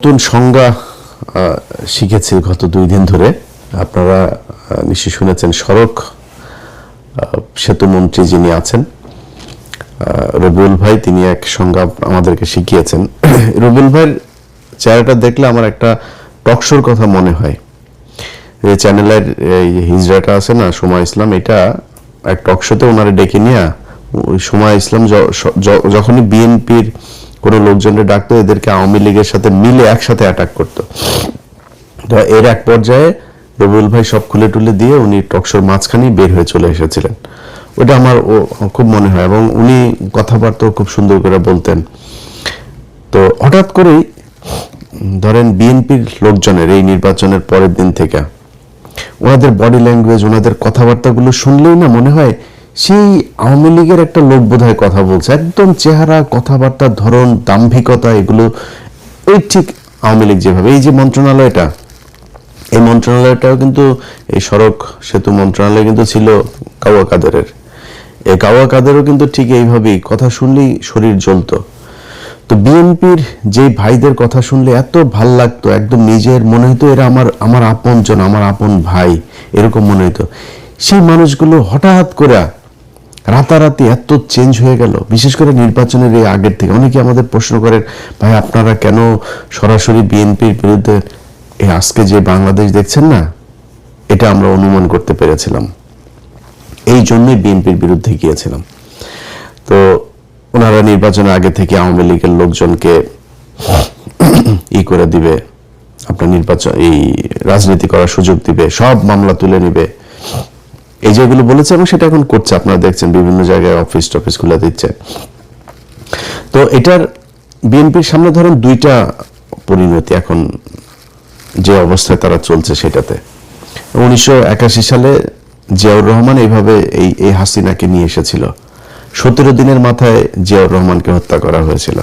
নতুন সংজ্ঞা শিখেছি গত 2 দিন ধরে। আপনারা নিশ্চয়ই শুনেছেন সড়ক সেতু মন্ত্রী যিনি আছেন রবিউল ভাই, তিনি এক সংজ্ঞা আমাদেরকে শিখিয়েছেন। রবিউল ভাইয়ের চেহারাটা দেখলে আমার একটা টকশোর কথা মনে হয়। এই চ্যানেলের হিজড়াটা আছে না, সময় ইসলাম, এটা এক টকশোতে ওনারে ডেকে নিয়ে ওই সময় ইসলাম যখনই বিএনপির কোনো লোকজনের ডাকতো, এদেরকে আওয়ামী লীগের সাথে মিলে একসাথে অ্যাটাক করতো। তো এর এক পর্যায়ে রবিউল ভাই সব খুলে টুলে দিয়ে উনি টকশোর মাঝখানেই বের হয়ে চলে এসেছিলেন। ওটা আমার খুব মনে হয়, এবং উনি কথাবার্তাও খুব সুন্দর করে বলতেন। তো হঠাৎ করেই ধরেন বিএনপির লোকজনের এই নির্বাচনের পরের দিন থেকে ওনাদের বডি ল্যাঙ্গুয়েজ, ওনাদের কথাবার্তাগুলো শুনলেই না মনে হয় সেই আওয়ামী লীগের একটা লোক বোধহয় কথা বলছে। একদম চেহারা, কথাবার্তার ধরন, দাম্ভিকতা, এগুলো ওই ঠিক আওয়ামী লীগ যেভাবে। এই যে মন্ত্রণালয়টা, এই মন্ত্রণালয়টাও কিন্তু, এই সড়ক সেতু মন্ত্রণালয় কিন্তু ছিল কাওয়া কাদেরের। এই কাওয়া কাদেরও কিন্তু ঠিক এইভাবেই কথা শুনলেই শরীর জ্বলতো। তো বিএনপির যে ভাইদের কথা শুনলে এত ভাল লাগতো, একদম নিজের মনে হতো এরা আমার আপনজন, আমার আপন ভাই, এরকম মনে হতো। সেই মানুষগুলো হঠাৎ করে রাতারাতি এত চেঞ্জ হয়ে গেল, বিশেষ করে নির্বাচনের এই আগের থেকে। অনেকে আমাদের প্রশ্ন করেন, ভাই আপনারা কেন সরাসরি বিএনপির বিরুদ্ধে আজকে যে বাংলাদেশ দেখছেন না, এটা আমরা অনুমান করতে পেরেছিলাম, এই জন্যই বিএনপির বিরুদ্ধে গিয়েছিলাম। তো ওনারা নির্বাচনের আগে থেকে আওয়ামী লীগের লোকজনকে করে দিবে, আপনার নির্বাচন এই রাজনীতি করার সুযোগ দিবে, সব মামলা তুলে নিবে, এই যেগুলো বলেছে, এবং সেটা এখন করছে। আপনারা দেখছেন বিভিন্ন জায়গায় অফিস টফিস খুলে দিচ্ছে। তো এটার বিএনপির সামনে ধরেন 2টা পরিণতি এখন যে অবস্থায় তারা চলছে সেটাতে। 1981 সালে জিয়াউর রহমান এইভাবে এই হাসিনাকে নিয়ে এসেছিল। 17 দিনের মাথায় জিয়াউর রহমানকে হত্যা করা হয়েছিল।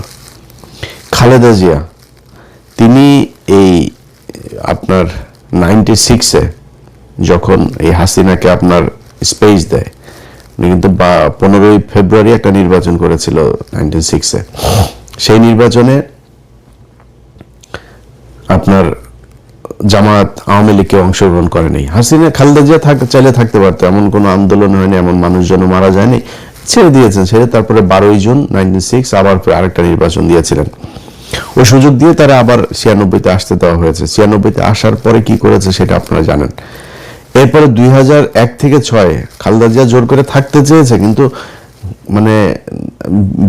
খালেদা জিয়া, তিনি এই আপনার 96-এ যখন এই হাসিনাকে আপনার স্পেস দেয়, উনি কিন্তু 15ই ফেব্রুয়ারি একটা নির্বাচন করেছিল 96-এ। সেই নির্বাচনে আপনার জামাত আওয়ামী লীগকে অংশগ্রহণ করেনি। হাসিনা, খালেদা জিয়া চাইলে থাকতে পারতো, এমন কোনো আন্দোলন হয়নি, এমন মানুষজনও মারা যায়নি, ছেড়ে দিয়েছেন। ছেড়ে তারপরে 12ই জুন 96 আবার আরেকটা নির্বাচন দিয়েছিলেন। ওই সুযোগ দিয়ে তারা আবার 96-তে আসতে দেওয়া হয়েছে। 96-তে আসার পরে কি করেছে সেটা আপনারা জানেন। এরপরে 2001 থেকে 6 খালেদা জিয়া জোর করে থাকতে চেয়েছে, কিন্তু মানে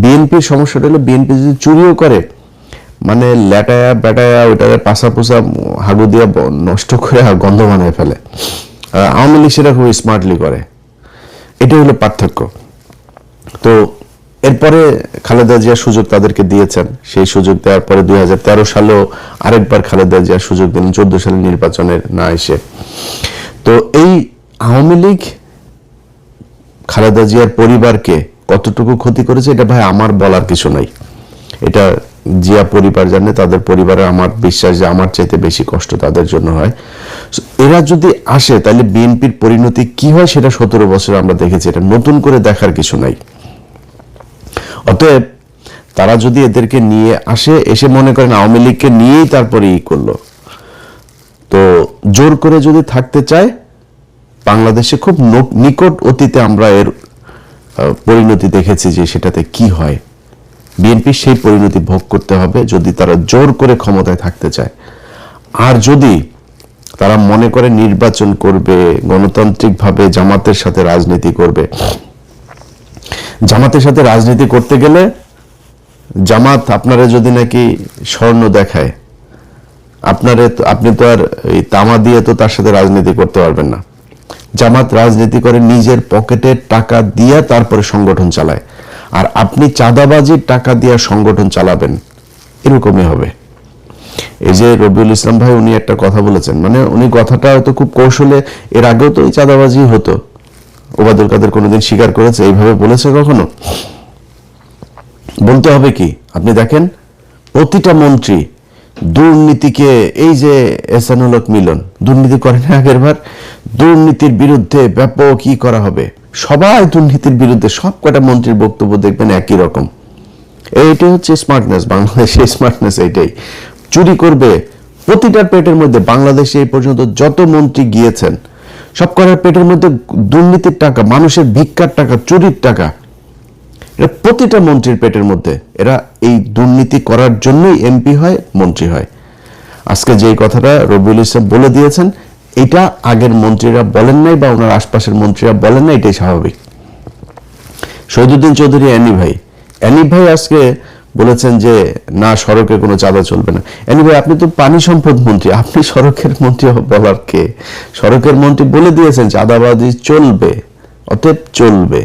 বিএনপির সমস্যাটা হলো, বিএনপি যদি চুরিও করে, মানে লেটায়া বেটায়া ওইটাকে পাশা পোষা হাগু দিয়া নষ্ট করে গন্ধ বানিয়ে ফেলে। আওয়ামী লীগ সেটা খুব স্মার্টলি করে, এটাই হলো পার্থক্য। তো এরপরে খালেদা জিয়া সুযোগ তাদেরকে দিয়েছেন। সেই সুযোগ দেওয়ার পরে 2013 সালেও আরেকবার খালেদা জিয়া সুযোগ দিলেন, 14 সালের নির্বাচনের না এসে। তো এই আওয়ামী লীগ খালেদা জিয়ার পরিবারকে কতটুকু ক্ষতি করেছে, এটা ভাই আমার বলার কিছু নাই। এটা জিয়া পরিবার জানে, তাদের পরিবারে আমার বিশ্বাস যে আমার চাইতে বেশি কষ্ট তাদের জন্য হয়। এরা যদি আসে তাহলে বিএনপির পরিণতি কি হয় সেটা 17 বছর আমরা দেখেছি, এটা নতুন করে দেখার কিছু নাই। অতএব তারা যদি এদেরকে নিয়ে আসে, এসে মনে করেন আওয়ামী লীগকে নিয়েই তারপরে করলো, তো জোর করে যদি থাকতে চায়, বাংলাদেশে খুব নিকট অতীতে আমরা এর পরিণতি দেখেছি যে সেটাতে কি হয়। বিএনপি সেই পরিণতি ভোগ করতে হবে যদি তারা জোর করে ক্ষমতায় থাকতে চায়। আর যদি তারা মনে করে নির্বাচন করবে, গণতান্ত্রিকভাবে জামাতের সাথে রাজনীতি করবে, জামাতের সাথে রাজনীতি করতে গেলে জামাত আপনারা যদি নাকি স্বর্ণ দেখায়, আপনি তো আর এই তামা দিয়ে তো তার সাথে রাজনীতি করতে পারবেন না। জামাত রাজনীতি করে নিজের পকেটের টাকা দিয়ে তারপরে সংগঠন চালায়, আর আপনি চাঁদাবাজির টাকা দিয়ে সংগঠন চালাবেন, এরকমই হবে। এই যে রবিউল ইসলাম ভাই, উনি একটা কথা বলেছেন, মানে উনি কথাটা হয়তো খুব কৌশলে, এর আগেও তো এই চাঁদাবাজি হতো, ওবায়দুল কাদের কোনোদিন স্বীকার করেছে এইভাবে বলেছে কখনো? বলতে হবে কি, আপনি দেখেন প্রতিটা মন্ত্রী দুর্নীতিকে, এই যে এহসানুল হক মিলন দুর্নীতি করে না আগের বার, দুর্নীতির বিরুদ্ধে ব্যাপক কি করা হবে, সবাই দুর্নীতির বিরুদ্ধে, সব কটা মন্ত্রীর বক্তব্য দেখবেন একই রকম। এইটাই হচ্ছে স্মার্টনেস, বাংলাদেশের স্মার্টনেস এইটাই। চুরি করবে। প্রতিটার পেটের মধ্যে বাংলাদেশে এই পর্যন্ত যত মন্ত্রী গিয়েছেন সব করার পেটের মধ্যে দুর্নীতির টাকা, মানুষের ভিক্ষার টাকা, চুরির টাকা, এটা প্রতিটা মন্ত্রীর পেটের মধ্যে। এরা এই দুর্নীতি করার জন্যই এমপি হয়, মন্ত্রী হয়। আজকে যেই কথাটা রবিউল ইসলাম বলে দিয়েছেন, এটা আগের মন্ত্রীরা বলেন নাই বা ওনার আশপাশের মন্ত্রীরা বলেন না, এটাই স্বাভাবিক। শহীদুদ্দিন চৌধুরী অ্যানি ভাই আজকে বলেছেন যে না, সড়কে কোনো চাঁদা চলবে না। অ্যানি ভাই, আপনি তো পানি সম্পদ মন্ত্রী, আপনি সড়কের মন্ত্রী বলার কে? সড়কের মন্ত্রী বলে দিয়েছেন চাঁদাবাজি চলবে, অতএব চলবে।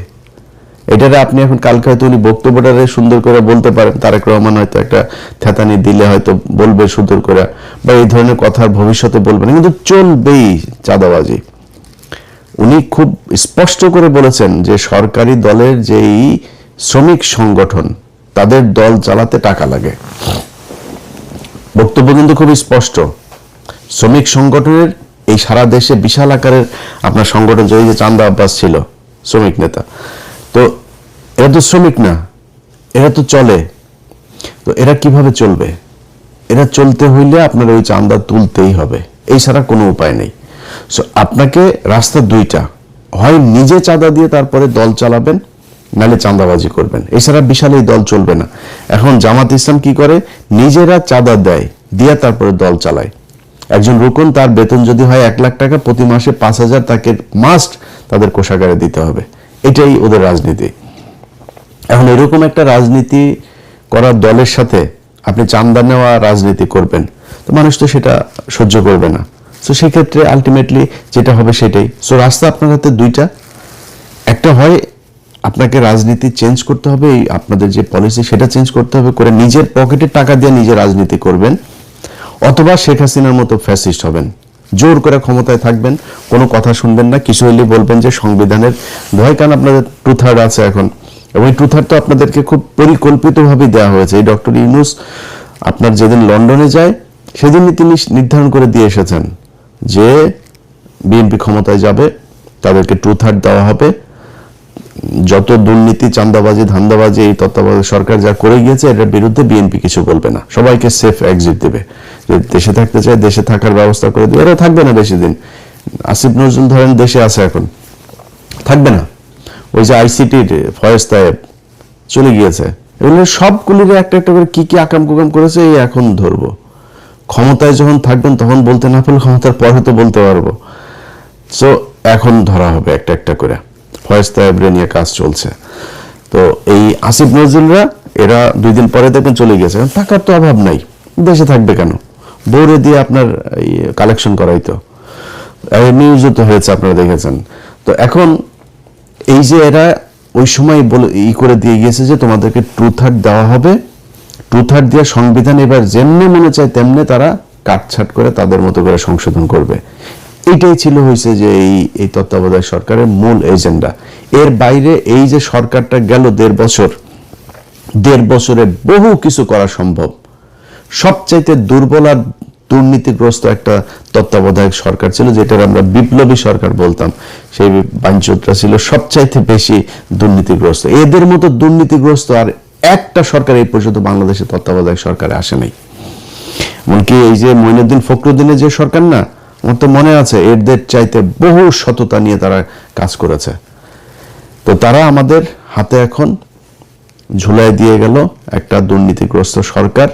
এটারে আপনি এখন কালকে হয়তো উনি বক্তব্যটারে সুন্দর করে বলতে পারেন, তারেক রহমান হয়তো একটা থেতানি দিলে হয়তো বলবে সুন্দর করে, বা এই ধরনের কথা ভবিষ্যতে বলবেন, কিন্তু চলবেই চাঁদাবাজি। উনি খুব স্পষ্ট করে বলেছেন যে সরকারি দলের যেই শ্রমিক সংগঠন, তাদের দল চালাতে টাকা লাগে। বক্তব্য কিন্তু খুব স্পষ্ট। শ্রমিক সংগঠনের এই সারা দেশে বিশাল আকারের আপনার সংগঠন, যে চান্দা আব্বাস ছিল শ্রমিক নেতা, তো এরা তো শ্রমিক না, এরা তো চলে। তো এরা কিভাবে চলবে? এরা চলতে হইলে আপনার ওই চান্দা তুলতেই হবে, এই ছাড়া কোনো উপায় নেই। সো আপনাকে রাস্তা দুইটা, হয় নিজে চাঁদা দিয়ে তারপরে দল চালাবেন, নাহলে চাঁদাবাজি করবেন, এছাড়া বিশাল এই দল চলবে না। এখন জামাত ইসলাম কি করে? নিজেরা চাঁদা দেয়, দিয়ে তারপরে দল চালায়। একজন রুকন, তার বেতন যদি হয় 1 লাখ টাকা, প্রতি মাসে 5,000 তাকে মাস্ট তাদের কোষাগারে দিতে হবে। এটাই ওদের রাজনীতি। এখন এরকম একটা রাজনীতি করার দলের সাথে আপনি চাঁদা নেওয়া রাজনীতি করবেন, তো মানুষ তো সেটা সহ্য করবে না। সো সেক্ষেত্রে আলটিমেটলি যেটা হবে সেটাই। সো রাস্তা আপনার হাতে দুইটা, একটা হয় আপনাকে রাজনীতি চেঞ্জ করতে হবে, এই আপনাদের যে পলিসি সেটা চেঞ্জ করতে হবে, করে নিজের পকেটের টাকা দিয়ে নিজে রাজনীতি করবেন, অথবা শেখ হাসিনার মতো ফ্যাসিস্ট হবেন, জোর করে ক্ষমতায় থাকবেন, কোনো কথা শুনবেন না, কিছু হইলে বলবেন যে সংবিধানের ভয়। কারণ আপনাদের 2/3 আছে এখন, এবং এই 2/3 তো আপনাদেরকে খুব পরিকল্পিতভাবে দেওয়া হয়েছে। এই ডক্টর ইউনূস আপনার যেদিন লন্ডনে যায় সেদিনই তিনি নির্ধারণ করে দিয়ে এসেছেন যে বিএনপি ক্ষমতায় যাবে, তাদেরকে 2/3 দেওয়া হবে, যত দুর্নীতি, চাঁদাবাজি, ধান্দাবাজি এই তত্ত্বাবধায়ক সরকার যা করে গিয়েছে এটার বিরুদ্ধে বিএনপি কিছু বলবে না, সবাইকে সেফ এক্সিট দেবে। যে দেশে থাকতে চায় দেশে থাকার ব্যবস্থা করে দেবে। এরা থাকবে না বেশি দিন। আসিফ নজরুল ধরেন দেশে আছে, এখন থাকবে না। ওই যে আইসিটির ফয়েজ তায়েব চলে গিয়েছে, এগুলো সবগুলির একটা একটা করে কি কি আকাম কুকাম করেছে এই এখন ধরবো। ক্ষমতায় যখন থাকবেন তখন বলতে না পারলে ক্ষমতার পরে তো বলতে পারবো। সো এখন ধরা হবে একটা একটা করে। ফয়েজ তায়েবরে নিয়ে কাজ চলছে। তো এই আসিফ নজরুলরা এরা 2 দিন পরে দেখবেন চলে গেছে। টাকার তো অভাব নাই, দেশে থাকবে কেন? বউরে দিয়ে আপনার কালেকশন করাইতো, নিউজও তো হয়েছে, আপনারা দেখেছেন। তো এখন এই যে এরা ওই সময় বলে করে দিয়ে গিয়েছে যে তোমাদেরকে 2/3 দেওয়া হবে, 2/3 দিয়ে সংবিধান এবার যেমনি মনে চায় তেমনি তারা কাটছাট করে তাদের মতো করে সংশোধন করবে। এটাই ছিল হয়েছে যে এই তত্ত্বাবধায়ক সরকারের মূল এজেন্ডা। এর বাইরে এই যে সরকারটা গেল 1.5 বছর, 1.5 বছরে বহু কিছু করা সম্ভব। সবচাইতে দুর্বল আর দুর্নীতিগ্রস্ত একটা তত্ত্বাবধায়ক সরকার ছিল, যেটার আমরা বিপ্লবী সরকার বলতাম। সেই বাঞ্চোতরা ছিল সবচাইতে বেশি দুর্নীতিগ্রস্ত। এদের মতো দুর্নীতিগ্রস্ত আর একটা সরকার এই পর্যন্ত বাংলাদেশের তত্ত্বাবধায়ক সরকারে আসে নাই। এমনকি এই যে মঈনুদ্দিন ফখরুদ্দিনের যে সরকার না, আমার তো মনে আছে এদের চাইতে বহু সততা নিয়ে তারা কাজ করেছে। তো তারা আমাদের হাতে এখন ঝুলাই দিয়ে গেল একটা দুর্নীতিগ্রস্ত সরকার।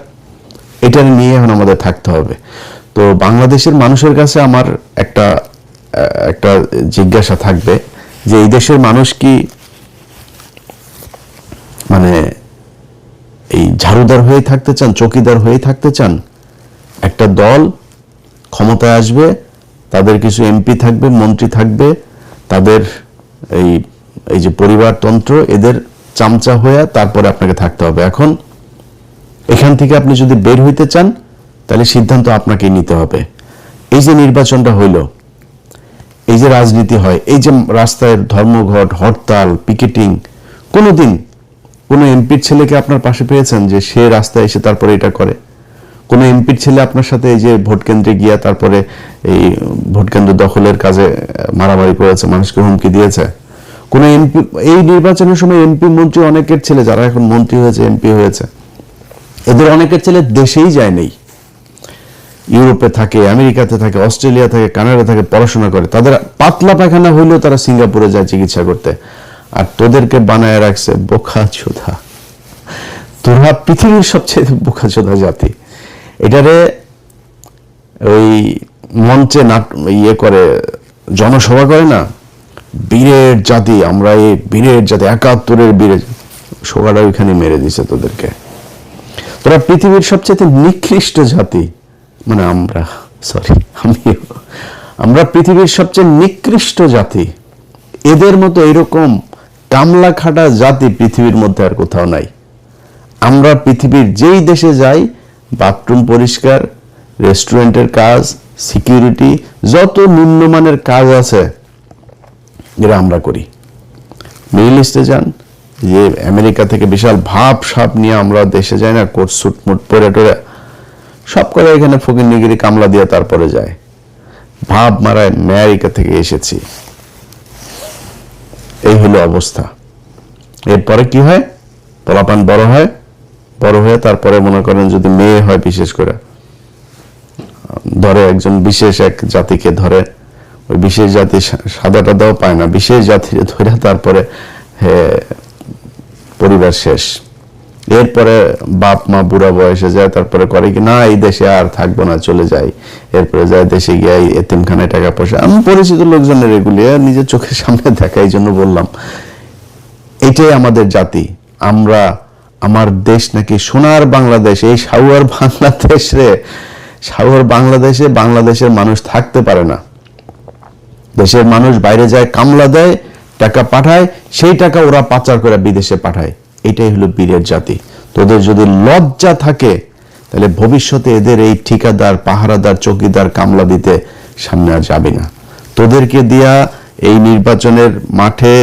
এটা নিয়ে এখন আমাদের থাকতে হবে। তো বাংলাদেশের মানুষের কাছে আমার একটা জিজ্ঞাসা থাকবে যে এই দেশের মানুষ কি মানে এই ঝাড়ুদার হয়ে থাকতে চান, চকিদার হয়ে থাকতে চান? একটা দল ক্ষমতায় আসবে, তাদের কিছু এমপি থাকবে, মন্ত্রী থাকবে, তাদের এই যে পরিবারতন্ত্র, এদের চামচা হয়ে তারপরে আপনাকে থাকতে হবে। এখন এখান থেকে আপনি যদি বের হইতে চান তাহলে সিদ্ধান্ত আপনাকেই নিতে হবে। এই যে নির্বাচনটা হইল, এই যে রাজনীতি হয়, এই যে রাস্তায় ধর্মঘট, হরতাল, পিকেটিং, কোনোদিন কোনো এমপির ছেলেকে আপনার পাশে পেয়েছেন যে সে রাস্তায় এসে তারপরে এটা করে? কোনো এমপির ছেলে আপনার সাথে এই যে ভোট কেন্দ্রে গিয়া তারপরে এই ভোট কেন্দ্র দখলের কাজে মারামারি করেছে, মানুষকে হুমকি দিয়েছে? কোনো এমপি এই নির্বাচনের সময় এমপি মন্ত্রী অনেকের ছেলে যারা এখন মন্ত্রী হয়েছে, এমপি হয়েছে, এদের অনেকের ছেলে দেশেই যায় নেই, ইউরোপে থাকে, আমেরিকাতে থাকে, অস্ট্রেলিয়া থাকে, কানাডা থাকে, পড়াশোনা করে, তাদের পাতলা পায়খানা হইলেও তারা সিঙ্গাপুরে যায় চিকিৎসা করতে। আর তোদেরকে বানায় রাখছে বোকাচোদা। তোরা পৃথিবীর সবচেয়ে বোকাচোদা জাতি। এটারে ওই মঞ্চে ইয়ে করে, জনসভা করে না, বীরের জাতি, আমরা এই বীরের জাতি, 71-এর বীরের, সোগাটা ওইখানে মেরে দিছে তোদেরকে। তোরা পৃথিবীর সবচেয়ে নিকৃষ্ট জাতি, মানে আমরা পৃথিবীর সবচেয়ে নিকৃষ্ট জাতি। এদের মতো এরকম কামলা খাটা জাতি পৃথিবীর মধ্যে আর কোথাও নাই। আমরা পৃথিবীর যেই দেশে যাই, বাথরুম পরিষ্কার, রেস্টুরেন্টের কাজ, সিকিউরিটি, যত নিম্নমানের কাজ আছে এরা আমরা করি। মিডল ইস্টে যান, যে আমেরিকা থেকে বিশাল ভাব সাপ নিয়ে আমরা দেশে যাই না, কোট সুট মুট পরে টরে, সব করে এখানে ফকিরনিগিরি কামলা দিয়ে তারপরে যায়, ভাব মারায় আমেরিকা থেকে এসেছি। এই হলো অবস্থা। এরপরে কি হয়, পোলাপান বড় হয়ে তারপরে মনে করেন যদি মেয়ে হয়, বিশেষ করে ধরে একজন বিশেষ এক জাতিকে ধরে, ওই বিশেষ জাতি সাদাটা দাও পায় না, বিশেষ জাতি ধরে তারপরে পরিবার শেষ। এরপরে বাপ মা বুড়া বয়সে যায়, তারপরে করে কি না এই দেশে আর থাকবো না, চলে যাই। এরপরে যায় দেশে গিয়ে এতিমখানায় টাকা পয়সা, আমি পরিচিত লোকজনের এগুলি নিজের চোখের সামনে দেখা, এই জন্য বললাম এটাই আমাদের জাতি। আমরা, আমার দেশ নাকি সোনার বাংলাদেশ, এই সাউয়ার বাংলাদেশে বাংলাদেশের মানুষ থাকতে পারে না। দেশের মানুষ বাইরে যায়, কামলা দেয়, টাকা পাঠায়, সেই টাকা ওরা পাচার করে বিদেশে পাঠায়। এটাই হলো বীরের জাতি। তোদের যদি লজ্জা থাকে তাহলে ভবিষ্যতে এদের এই ঠিকাদার, পাহারাদার, চৌকিদার, কামলা দিতে সামনে আর যাবে না। তোদেরকে দিয়া এই নির্বাচনের মাঠে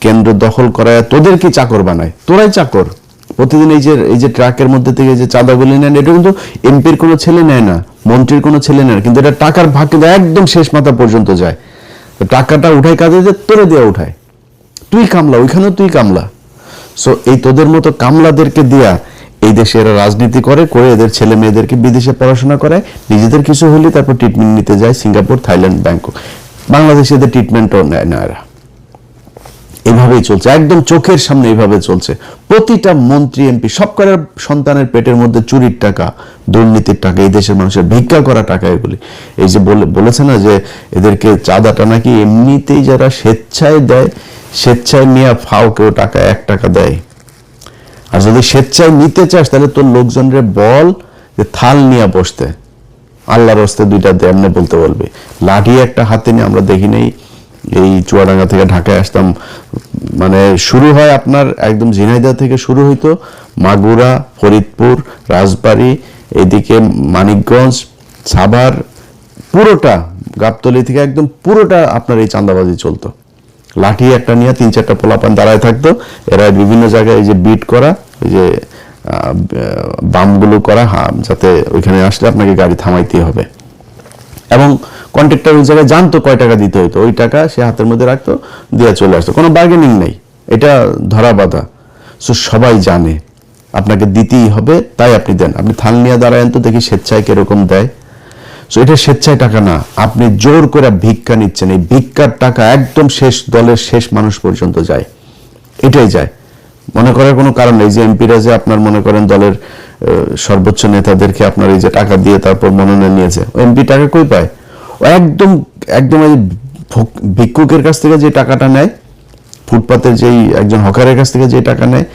কেন্দ্র দখল করায় তোদেরকে চাকর বানায়, তোরাই চাকর। প্রতিদিন এই যে ট্রাকের মধ্যে থেকে যে চাঁদাগুলি নেন, এটা কিন্তু এমপির কোনো ছেলে নেয় না, মন্ত্রীর কোনো ছেলে নেয় না, কিন্তু এটা টাকার ভাগ কিন্তু একদম শেষ মাথা পর্যন্ত যায়। টাকাটা উঠায় কাজে যে তোরে দেওয়া উঠায়, তুই কামলা, ওইখানেও তুই কামলা। সো এই তোদের মতো কামলাদেরকে দিয়া এই দেশে এরা রাজনীতি করে এদের ছেলে মেয়েদেরকে বিদেশে পড়াশোনা করায়, নিজেদের কিছু হলে তারপর ট্রিটমেন্ট নিতে যায় সিঙ্গাপুর, থাইল্যান্ড, ব্যাংকক। বাংলাদেশে এদের ট্রিটমেন্টও নেয় না। এরা এভাবেই চলছে, একদম চোখের সামনে এইভাবে চলছে। প্রতিটা মন্ত্রী এমপি সবকটার সন্তানের পেটের মধ্যে চুরির টাকা, দুর্নীতির টাকা, এই দেশের মানুষের ভিক্ষা করা টাকা এগুলি। এই যে বলেছে না যে এদেরকে চাঁদাটা নাকি এমনিতেই যারা স্বেচ্ছায় দেয়, স্বেচ্ছায় নিয়ে ফাও কেউ টাকা 1 টাকা দেয়। আর যদি স্বেচ্ছায় নিতে চাস তাহলে তোর লোকজনরে বল যে থাল নিয়ে বসতে, আল্লাহর হস্তে 2টা দে, এমনি বলতে বলবে। লাঠি একটা হাতে নিয়ে, আমরা দেখি নেই এই চুয়াডাঙ্গা থেকে ঢাকায় আসতাম, মানে শুরু হয় আপনার একদম ঝিনাইদহ থেকে শুরু হইতো, মাগুরা, ফরিদপুর, রাজবাড়ী, এইদিকে মানিকগঞ্জ, সাভার, পুরোটা গাবতলী থেকে একদম পুরোটা আপনার এই চাঁদাবাজি চলতো। লাঠি একটা নিয়ে 3-4টা পোলাপান দাঁড়ায় থাকতো, এরা বিভিন্ন জায়গায় এই যে বিট করা, ওই যে বামগুলো করা, যাতে ওইখানে আসলে আপনাকে গাড়ি থামাইতে হবে। এবং কন্ট্রাক্টর ওই জায়গায় জানতো কয় টাকা দিতে হইতো, ওই টাকা সে হাতের মধ্যে রাখতো, দিয়ে চলে আসতো, কোনো বার্গেনিং নেই, এটা ধরা বাঁধা। সো সবাই জানে আপনাকে দিতেই হবে, তাই আপনি দেন। আপনি থাল নিয়ে দাঁড়ায়েন তো দেখি স্বেচ্ছায় কিরকম দেয়। সো এটা স্বেচ্ছায় টাকা না, আপনি জোর করে ভিক্ষা নিচ্ছেন। এই ভিক্ষার টাকা একদম শেষ দলের শেষ মানুষ পর্যন্ত যায়, এটাই যায়। মনে করার কোনো কারণ নেই যে এমপিরা যে আপনার মনে করেন দলের সর্বোচ্চ নেতাদেরকে আপনার এই যে টাকা দিয়ে তারপর মনোনয়ন নিয়েছে, এমপি টাকা কই পায়? ও একদম ভিক্ষুকের কাছ থেকে যে টাকাটা নেয়, ফুটপাতের যেই একজন হকারের কাছ থেকে যে টাকা নেয়,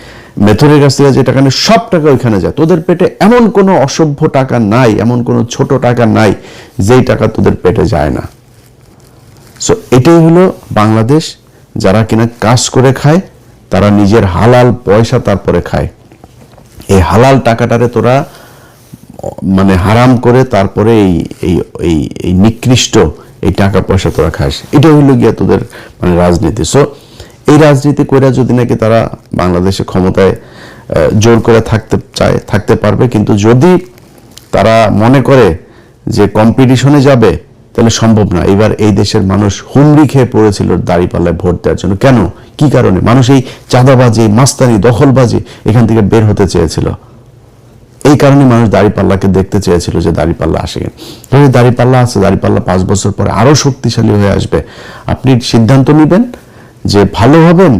মেথরের কাছ থেকে যে টাকা নেয়, সব টাকা ওইখানে যায়। তোদের পেটে এমন কোনো অসভ্য টাকা নাই, এমন কোনো ছোট টাকা নাই যেই টাকা তোদের পেটে যায় না। সো এটাই হলো বাংলাদেশ। যারা কিনা কাজ করে খায় তারা নিজের হালাল পয়সা তারপরে খায়। এই হালাল টাকাটারে তোরা মানে হারাম করে তারপরে এই নিকৃষ্ট এই টাকা পয়সা তোরা খাস। এটা হইল গিয়া তোদের মানে রাজনীতি। সো এই রাজনীতি করে যদি নাকি তারা বাংলাদেশে ক্ষমতায় জোর করে থাকতে পারবে, কিন্তু যদি তারা মনে করে যে কম্পিটিশনে যাবে তাহলে সম্ভব না। এবার এই দেশের মানুষ হুমড়ি খেয়ে পড়েছিল দাঁড়িপাল্লায় ভোট দেওয়ার জন্য। কেন, কি কারণে? মানুষ এই চাঁদাবাজি, মাস্তানি, দখলবাজি এখান থেকে বের হতে চেয়েছিল। এই কারণে মানুষ দাঁড়িপাল্লাকে দেখতে চেয়েছিল যে দাঁড়িপাল্লা আসে কিনা। দাঁড়িপাল্লা আছে, দাঁড়িপাল্লা 5 বছর পরে আরো শক্তিশালী হয়ে আসবে। আপনি সিদ্ধান্ত নেবেন যে ভালো হবেন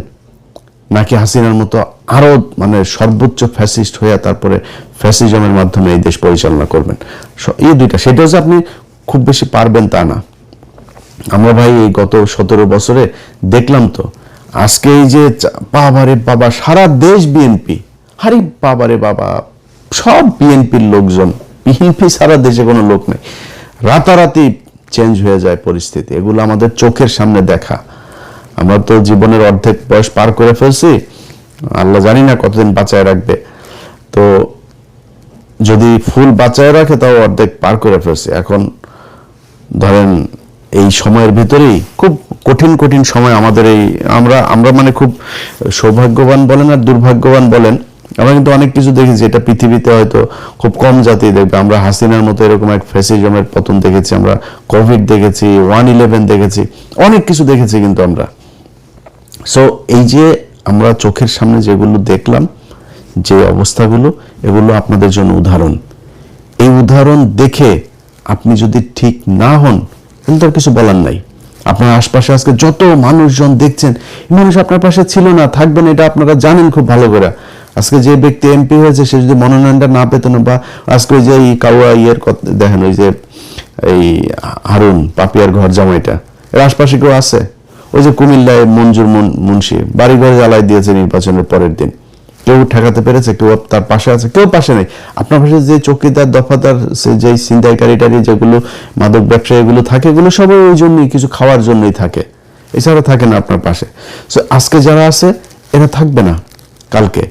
নাকি হাসিনার মতো আরো মানে সর্বোচ্চ ফ্যাসিস্ট হয়ে তারপরে ফ্যাসিজমের মাধ্যমে এই দেশ পরিচালনা করবেন। এই দুইটা, সেটাও যে আপনি খুব বেশি পারবেন তা না। আমরা ভাই এই গত 17 বছরে দেখলাম তো, আজকে এই যে বাবারে বাবা সারা দেশ বিএনপি, আরে বাবারে বাবা সব বিএনপির লোকজন, বিএনপি সারা দেশে কোনো লোক নেই, রাতারাতি চেঞ্জ হয়ে যায় পরিস্থিতি। এগুলো আমাদের চোখের সামনে দেখা। আমরা তো জীবনের অর্ধেক বয়স পার করে ফেলছি, আল্লাহ জানি না কতদিন বাঁচায় রাখবে। তো যদি ফুল বাঁচায় রাখে তাও অর্ধেক পার করে ফেলছি। এখন ধরেন এই সময়ের ভিতরেই খুব কঠিন কঠিন সময় আমাদের এই আমরা মানে খুব সৌভাগ্যবান বলেন আর দুর্ভাগ্যবান বলেন, আমরা কিন্তু অনেক কিছু দেখেছি এটা পৃথিবীতে হয়তো খুব কম জাতি দেখবে। আমরা হাসিনার মতো এরকম এক ফ্যাসিজমের পতন দেখেছি, আমরা কোভিড দেখেছি, 1/11 দেখেছি, অনেক কিছু দেখেছি কিন্তু আমরা। সো এই যে আমরা চোখের সামনে যেগুলো দেখলাম, যে অবস্থাগুলো, এগুলো আপনাদের জন্য উদাহরণ। এই উদাহরণ দেখে আপনি যদি ঠিক না হন তাহলে তার কিছু বলার নাই। আপনার আশপাশে আজকে যত মানুষজন দেখছেন, মানুষ আপনার পাশে ছিল না, থাকবেন, এটা আপনারা জানেন খুব ভালো করে। আজকে যে ব্যক্তি এমপি হয়েছে সে যদি মনোনয়নটা না পেত না, বা আজকে ওই যে এই কাউয়া ইয়ের দেখেন, ওই যে এই হারুন পাপিয়ার ঘর জামাইটা, এর আশপাশে কেউ আছে? ওই যে কুমিল্লায় মঞ্জুর মুন্সি বাড়িঘর জ্বালাই দিয়েছে নির্বাচনের পরের দিন, কেউ ঠেকাতে পেরেছে? কেউ তার পাশে আছে? কেউ পাশে নেই। আপনার পাশে যে চৌকিদার দফাদার যে ছিনতাইকারী যেগুলো মাদক ব্যবসায়ী এগুলো থাকে, এগুলো সবাই ওই জন্যই, কিছু খাওয়ার জন্যই থাকে, এছাড়া থাকে না আপনার পাশে। সো আজকে যারা আছে এরা থাকবে না কালকে।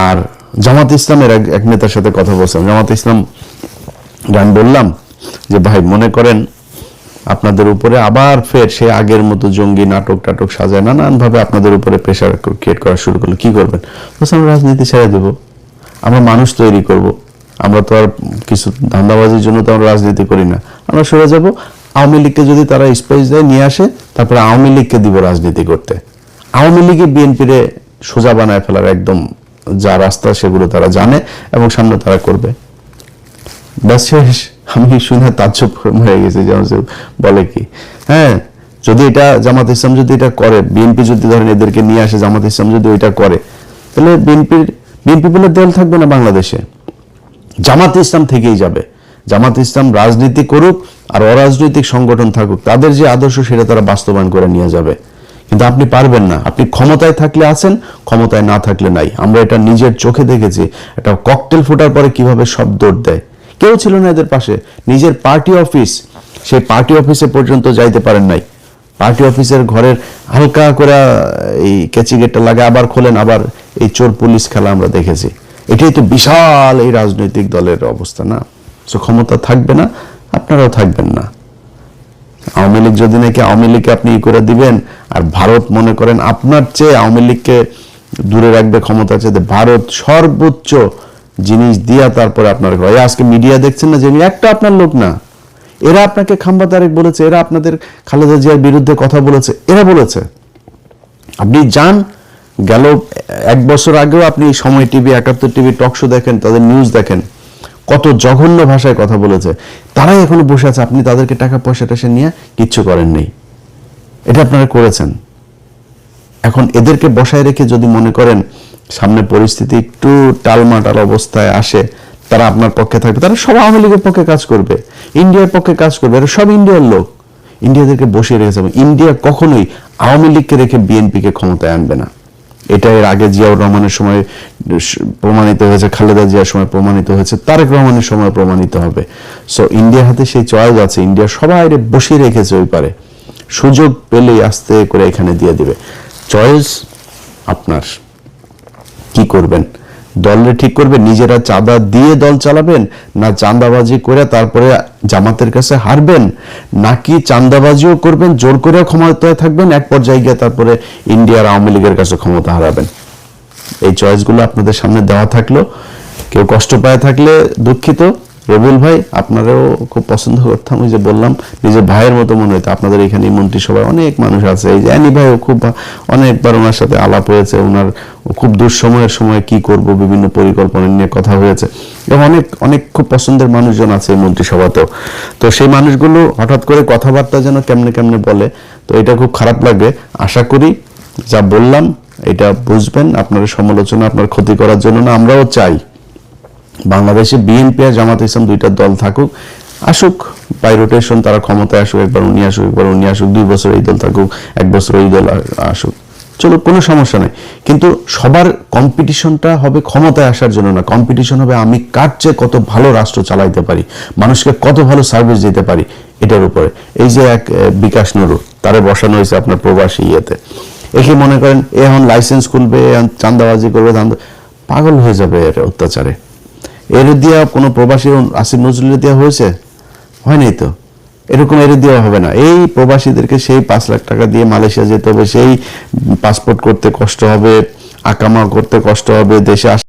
আর জামাত ইসলামের এক নেতার সাথে কথা বলছিলাম, জামাত ইসলাম গান বললাম যে ভাই মনে করেন আপনাদের উপরে আবার ফের সে আগের মতো জঙ্গি নাটক টাটক সাজায় নানানভাবে আপনাদের উপরে প্রেশার ক্রিয়েট করা শুরু করলো, কি করবেন? আমরা রাজনীতি ছেড়ে দেবো, আমরা মানুষ তৈরি করব। আমরা তো আর কিছু ধান্দাবাজির জন্য তো আমরা রাজনীতি করি না, আমরা সরে যাব। আওয়ামী লীগকে যদি তারা স্পেস দেয় নিয়ে আসে, তারপরে আওয়ামী লীগকে দিব রাজনীতি করতে। আওয়ামী লীগে বিএনপিরে সোজা বানায় ফেলার একদম যা রাস্তা সেগুলো তারা জানে এবং সামনে তারা করবে। ব্যাস শেষ। আমি শুনে তাজ্জব হয়ে গেছি, বলে কি, হ্যাঁ যদি এটা জামাত ইসলাম যদি এটা করে, বিএনপি যদি ধরেন এদেরকে নিয়ে আসে, জামাত ইসলাম যদি ওইটা করে, তাহলে বিএনপি বলে দল থাকবে না বাংলাদেশে, জামাত ইসলাম থেকেই যাবে। জামাত ইসলাম রাজনীতি করুক আর অরাজনৈতিক সংগঠন থাকুক, তাদের যে আদর্শ সেটা তারা বাস্তবায়ন করে নিয়ে যাবে। কিন্তু আপনি পারবেন না। আপনি ক্ষমতায় থাকলে আছেন, ক্ষমতায় না থাকলে নাই। আমরা এটা নিজের চোখে দেখেছি। একটা ককটেল ফোটার পরে কিভাবে সব দৌড় দেয়, কেউ ছিল না এদের পাশে। নিজের পার্টি অফিস, সেই পার্টি অফিসে পর্যন্ত যাইতে পারেন নাই। পার্টি অফিসের ঘরের হালকা করে এই কেচি গেটটা লাগে, আবার খোলেন, আবার এই চোর পুলিশ খেলা আমরা দেখেছি। এটাই তো বিশাল এই রাজনৈতিক দলের অবস্থা না? সো ক্ষমতা থাকবে না, আপনারাও থাকবেন না। আওয়ামী লীগ যদি নাকি আওয়ামী লীগকে আপনি ই করে দিবেন, আর ভারত মনে করেন আপনার চেয়ে আওয়ামী লীগকে দূরে রাখবে, ক্ষমতা চেয়ে ভারত সর্বোচ্চ জিনিস দিয়া তারপরে আপনার ঘরে। আজকে মিডিয়া দেখছেন না যে একটা আপনার লোক না, এরা আপনাকে খাম্বা তারেক বলেছে, এরা আপনাদের খালেদা জিয়ার বিরুদ্ধে কথা বলেছে, এরা বলেছে। আপনি যান, গেল 1 বছর আগেও আপনি সময় টিভি, 71 টিভি টক শো দেখেন, তাদের নিউজ দেখেন, কত জঘন্য ভাষায় কথা বলেছে। তারাই এখনো বসে আছে, আপনি তাদেরকে টাকা পয়সা টেসে নিয়ে কিচ্ছু করেন নেই। এটা আপনারা করেছেন। এখন এদেরকে বসায় রেখে যদি মনে করেন সামনে পরিস্থিতি একটু টালমাটাল অবস্থায় আসে, তারা আপনার পক্ষে থাকবে, তারা সব আওয়ামী লীগের পক্ষে কাজ করবে, ইন্ডিয়ার পক্ষে কাজ করবে। এরা সব ইন্ডিয়ার লোক, ইন্ডিয়াদেরকে বসিয়ে রেখেছে। ইন্ডিয়া কখনোই আওয়ামী লীগকে রেখে বিএনপিকে ক্ষমতায় আনবে না। এটা এর আগে জিয়াউর রহমানের সময় প্রমাণিত হয়েছে, খালেদা জিয়ার সময় প্রমাণিত হয়েছে, তারেক রহমানের সময় প্রমাণিত হবে। সো ইন্ডিয়ার হাতে সেই চয়েস আছে, ইন্ডিয়া সবাই বসিয়ে রেখেছে ওই পারে, সুযোগ পেলেই আস্তে করে এখানে দিয়ে দিবে। চয়েস আপনার, কি করবেন? দলরে ঠিক করবেন, নিজেরা চাঁদা দিয়ে দল চালাবেন, না চাঁদাবাজি করে তারপরে জামাতের কাছে হারবেন, নাকি চাঁদাবাজিও করবেন, জোর করে ক্ষমতায় থাকবেন, এক পর্যায়ে গিয়ে তারপরে ইন্ডিয়ার আওয়ামী লীগের কাছে ক্ষমতা হারাবেন। এই চয়েসগুলো আপনাদের সামনে দেওয়া থাকলো। কেউ কষ্ট পায় থাকলে দুঃখিত। রবিউল ভাই আপনারাও খুব পছন্দ করতাম, ওই যে বললাম নিজের ভাইয়ের মতো মনে হতো। আপনাদের এখানে মন্ত্রিসভায় অনেক মানুষ আছে, এই যে অ্যানি ভাইও খুব অনেকবার ওনার সাথে আলাপ হয়েছে, ওনার খুব দুঃসময়ের সময় কি করব বিভিন্ন পরিকল্পনা নিয়ে কথা হয়েছে। এবং অনেক অনেক খুব পছন্দের মানুষজন আছে এই মন্ত্রিসভাতেও। তো সেই মানুষগুলো হঠাৎ করে কথাবার্তা যেন কেমনে কেমনে বলে, তো এটা খুব খারাপ লাগে। আশা করি যা বললাম এটা বুঝবেন, আপনার সমালোচনা আপনার ক্ষতি করার জন্য না। আমরাও চাই বাংলাদেশে বিএনপি আর জামাত ইসলাম দুইটা দল থাকুক, আসুক বাই রোটেশন, তারা ক্ষমতায় আসুক, একবার উনি আসুক একবার উনি আসুক, 2 বছর এই দল থাকুক, 1 বছর এই দল আসুক, চলো কোনো সমস্যা নাই। কিন্তু সবার কম্পিটিশনটা হবে ক্ষমতায় আসার জন্য না, কম্পিটিশন হবে আমি কার চেয়ে কত ভালো রাষ্ট্র চালাইতে পারি, মানুষকে কত ভালো সার্ভিস দিতে পারি, এটার উপরে। এই যে এক বিকাশ নুরু, তারে বসানো হয়েছে আপনার প্রবাসী ইয়েতে, একে মনে করেন এখন লাইসেন্স খুলবে, চাঁদাবাজি করবে, পাগল হয়ে যাবে এর অত্যাচারে। এর দিয়া কোনো প্রবাসী আসিফ নজরুলের দেওয়া হয়েছে? হয় নাই তো। এরকম এর দেওয়া হবে না। এই প্রবাসীদেরকে সেই 5 লাখ টাকা দিয়ে মালয়েশিয়া যেতে হবে, সেই পাসপোর্ট করতে কষ্ট হবে, আকামা করতে কষ্ট হবে, দেশে